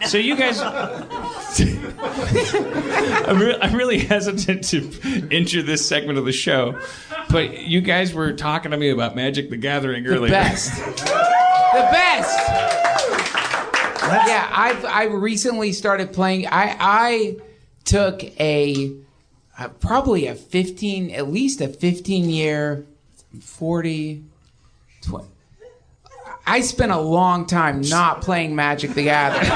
So you guys, I'm really hesitant to enter this segment of the show, but you guys were talking to me about Magic the Gathering earlier. The best. Yeah, I recently started playing. I took probably a 15-year, 40, 20. I spent a long time not playing Magic the Gathering.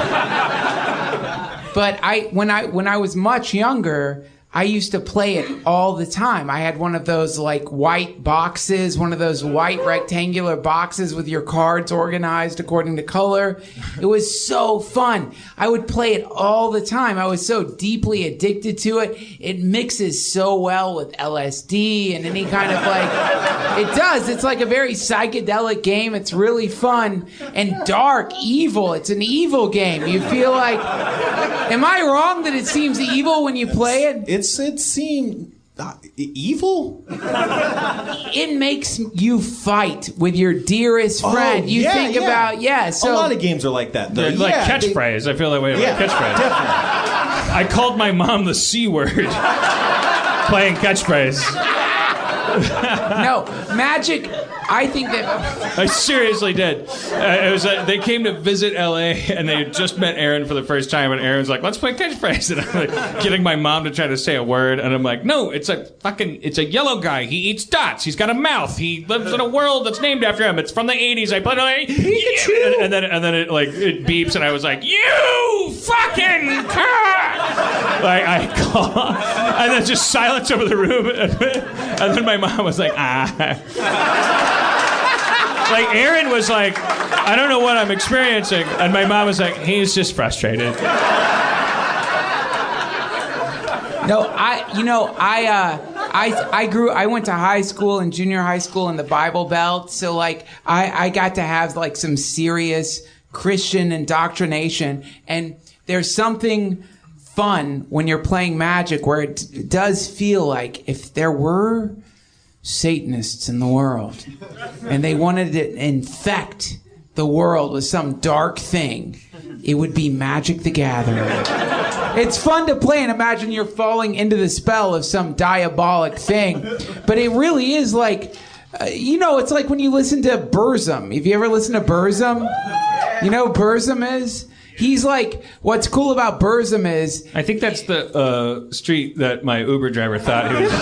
But when I was much younger, I used to play it all the time. I had one of those like white boxes, one of those white rectangular boxes with your cards organized according to color. It was so fun. I would play it all the time. I was so deeply addicted to it. It mixes so well with LSD and any kind of like, it does. It's like a very psychedelic game. It's really fun and dark, evil. It's an evil game. You feel like, am I wrong that it seems evil when you play it? It seemed evil. It makes you fight with your dearest friend. You think about so a lot of games are like that. Though. Like Catchphrase. I feel that way about Catchphrase. Definitely. I called my mom the C word playing Catchphrase. No, Magic. I think that I seriously did. It was they came to visit LA and they had just met Aaron for the first time, and Aaron's like, "Let's play Catchphrase," and I'm like getting my mom to try to say a word, and I'm like, "No, it's a yellow guy. He eats dots. He's got a mouth. He lives in a world that's named after him. It's from the '80s. I played Pikachu," and then it beeps, and I was like, "You fucking cock!" Like I call, and then just silence over the room, and then my mom was like, "Ah." Like, Aaron was like, I don't know what I'm experiencing. And my mom was like, he's just frustrated. No, I went to high school and junior high school in the Bible Belt. So, like, I got to have, like, some serious Christian indoctrination. And there's something fun when you're playing Magic where it does feel like if there were Satanists in the world and they wanted to infect the world with some dark thing, it would be Magic the Gathering. It's fun to play and imagine you're falling into the spell of some diabolic thing, but it really is like, it's like when you listen to Burzum. Have you ever listened to Burzum? You know who Burzum is? He's like, what's cool about Burzum is... I think that's the street that my Uber driver thought he was...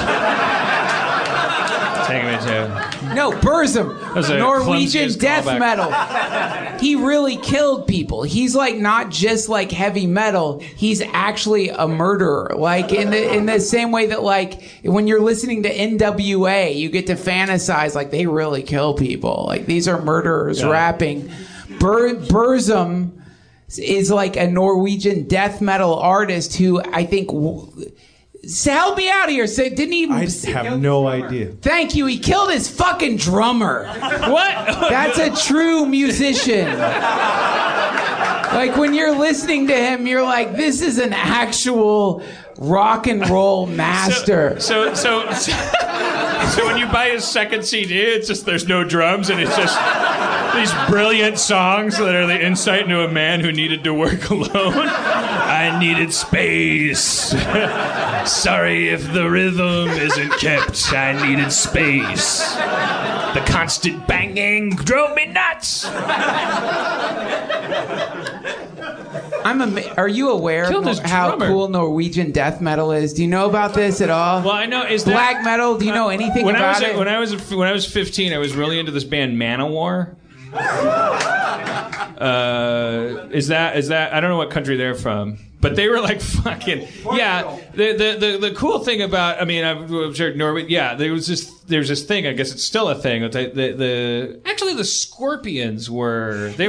No, Burzum, Norwegian death metal. He really killed people. He's like not just like heavy metal. He's actually a murderer. Like in the same way that like when you're listening to NWA, you get to fantasize like they really kill people. Like these are murderers rapping. Burzum is like a Norwegian death metal artist who I think... help me out here. So didn't even... I have no idea. Thank you. He killed his fucking drummer. What? That's a true musician. Like when you're listening to him, you're like, this is an actual rock and roll master. So when you buy his second CD, it's just there's no drums and it's just these brilliant songs that are the insight into a man who needed to work alone. I needed space. Sorry if the rhythm isn't kept. I needed space. The constant banging drove me nuts. Are you aware of how cool Norwegian death metal is? Do you know about this at all? Well, I know. Is black metal? Do you know anything about it? When I was 15, I was really into this band Manowar. Is that? I don't know what country they're from. But they were like fucking The cool thing about I'm sure Norway. Yeah, there's this thing. I guess it's still a thing. Actually the Scorpions were no,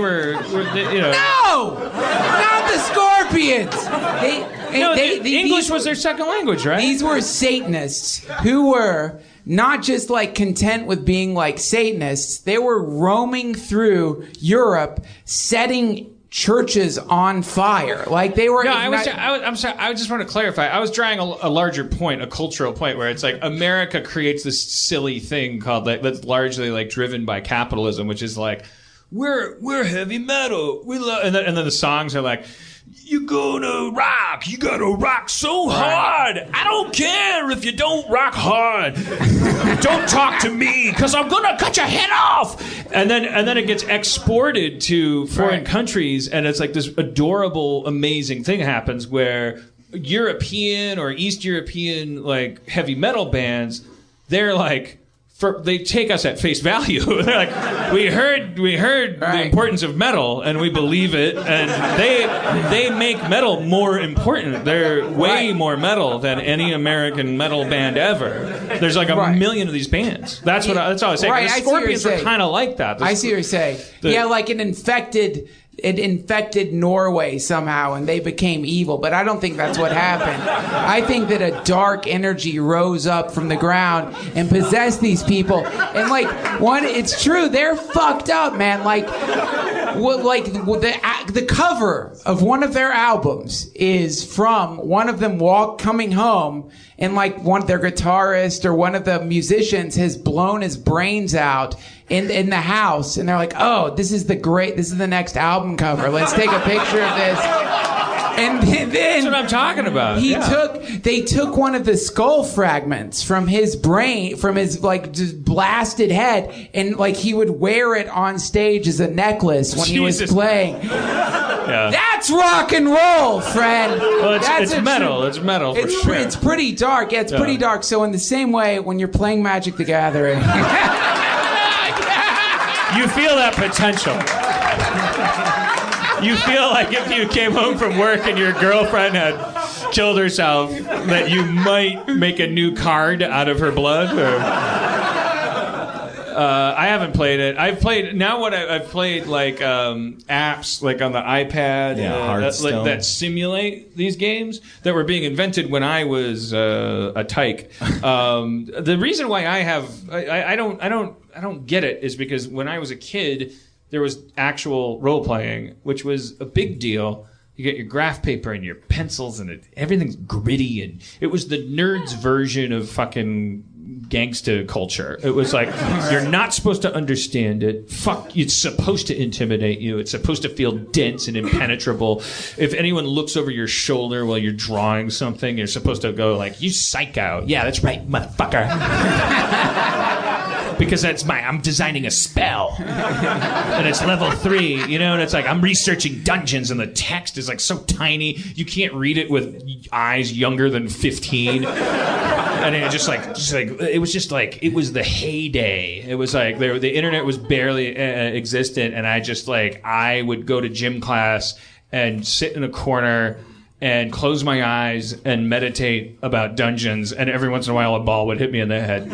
not the Scorpions. English was their second language, right? These were Satanists who were not just like content with being like Satanists. They were roaming through Europe, setting churches on fire. Like they were... No, I'm sorry. I just want to clarify. I was drawing a larger point, a cultural point, where it's like America creates this silly thing called that's largely like driven by capitalism, which is like we're heavy metal. We love, and then the songs are like you're gonna rock. You gotta rock so hard. I don't care if you don't rock hard. Don't talk to me, because I'm gonna cut your head off. And then it gets exported to foreign countries, and it's like this adorable, amazing thing happens where European or East European like heavy metal bands, they're like, they take us at face value. They're like, we heard the importance of metal, and we believe it, and they make metal more important. They're way more metal than any American metal band ever. There's like a million of these bands. That's all I was saying. The Scorpions were kind of like that. I see what you're saying. Like it infected Norway somehow, and they became evil. But I don't think that's what happened. I think that a dark energy rose up from the ground and possessed these people. And it's true, they're fucked up, man. The cover of one of their albums is from one of them coming home, and their guitarist or one of the musicians has blown his brains out in the house, and they're like, oh, this is the next album cover. Let's take a picture of this. And then that's what I'm talking about. They took one of the skull fragments from his brain, from his just blasted head, and he would wear it on stage as a necklace when he was playing. Yeah. That's rock and roll, friend. Well, it's metal. It's metal for sure. It's pretty dark. Yeah, it's pretty dark. So in the same way, when you're playing Magic the Gathering, you feel that potential. You feel like if you came home from work and your girlfriend had killed herself, that you might make a new card out of her blood. I haven't played it. I've played apps on the iPad that simulate these games that were being invented when I was a tyke. The reason why I don't get it is because when I was a kid, there was actual role playing, which was a big deal. You get your graph paper and your pencils, and everything's gritty, and it was the nerds' version of fucking gangsta culture. It was like, you're not supposed to understand it. Fuck, it's supposed to intimidate you. It's supposed to feel dense and impenetrable. If anyone looks over your shoulder while you're drawing something, you're supposed to go like, you psycho. Yeah, that's right, motherfucker. Because I'm designing a spell. And it's level 3, and it's like, I'm researching dungeons, and the text is so tiny, you can't read it with eyes younger than 15. And it it was the heyday. It was like, the internet was barely existent, and I would go to gym class and sit in a corner and close my eyes and meditate about dungeons, and every once in a while a ball would hit me in the head.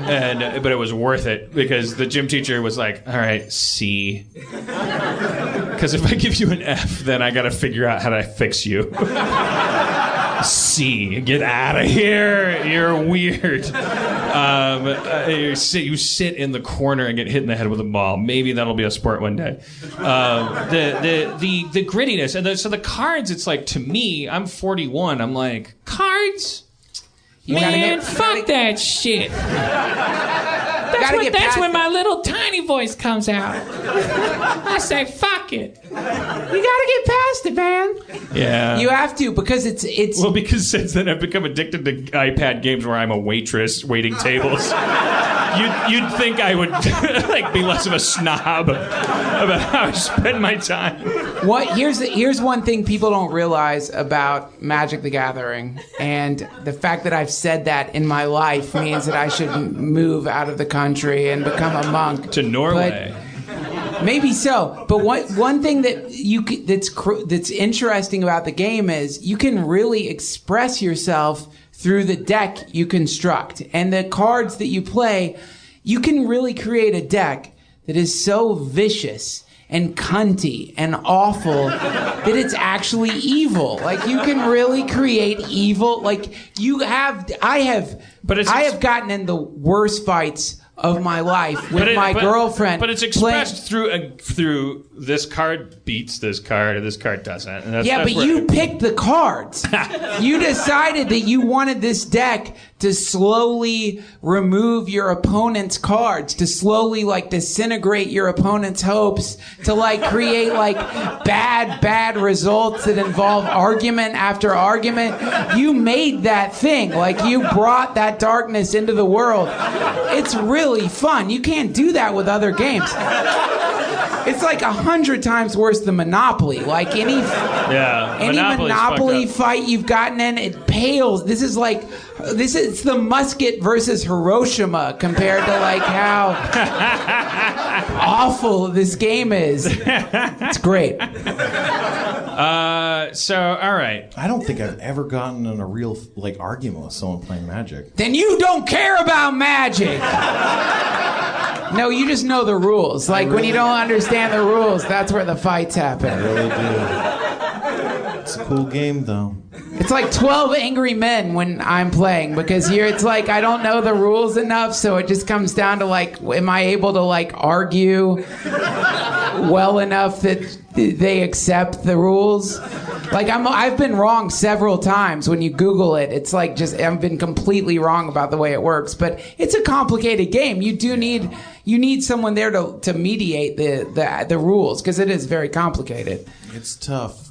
But it was worth it, because the gym teacher was like, all right, C. Because if I give you an F, then I got to figure out how to fix you. C, get out of here. You're weird. You sit in the corner and get hit in the head with a ball. Maybe that'll be a sport one day. The grittiness. And so the cards, it's like, to me, I'm 41. I'm like, cards? Man, fuck that shit. That's when my little tiny voice comes out. I say, fuck it. You gotta get past it, man. Yeah. You have to, because it's... Well, because since then I've become addicted to iPad games where I'm a waitress waiting tables. You'd think I would be less of a snob about how I spend my time. Here's one thing people don't realize about Magic the Gathering, and the fact that I've said that in my life means that I should move out of the country and become a monk to Norway. But maybe so. But one thing that's interesting about the game is you can really express yourself through the deck you construct. And the cards that you play, you can really create a deck that is so vicious and cunty and awful that it's actually evil. You can really create evil. I have gotten in the worst fights of my life with my girlfriend. But it's expressed through this card beats this card, or this card doesn't. And that's you picked the cards. You decided that you wanted this deck to slowly remove your opponent's cards, to slowly like disintegrate your opponent's hopes, to like create like bad results that involve argument after argument. You made that thing. Like you brought that darkness into the world. It's really fun. You can't do that with other games. It's like 100 times worse than Monopoly. Like any Monopoly fight you've gotten in, it pales. It's the musket versus Hiroshima compared to like how awful this game is. It's great. All right. I don't think I've ever gotten in a real like argument with someone playing Magic. Then you don't care about Magic. No, you just know the rules. Like when you don't understand the rules, that's where the fights happen. I really do. It's a cool game, though. It's like 12 Angry Men when I'm playing, because it's like I don't know the rules enough, so it just comes down to like, am I able to like argue well enough that they accept the rules? Like I've been wrong several times. When you Google it, it's like just I've been completely wrong about the way it works. But it's a complicated game. You need someone there to mediate the rules, because it is very complicated. It's tough.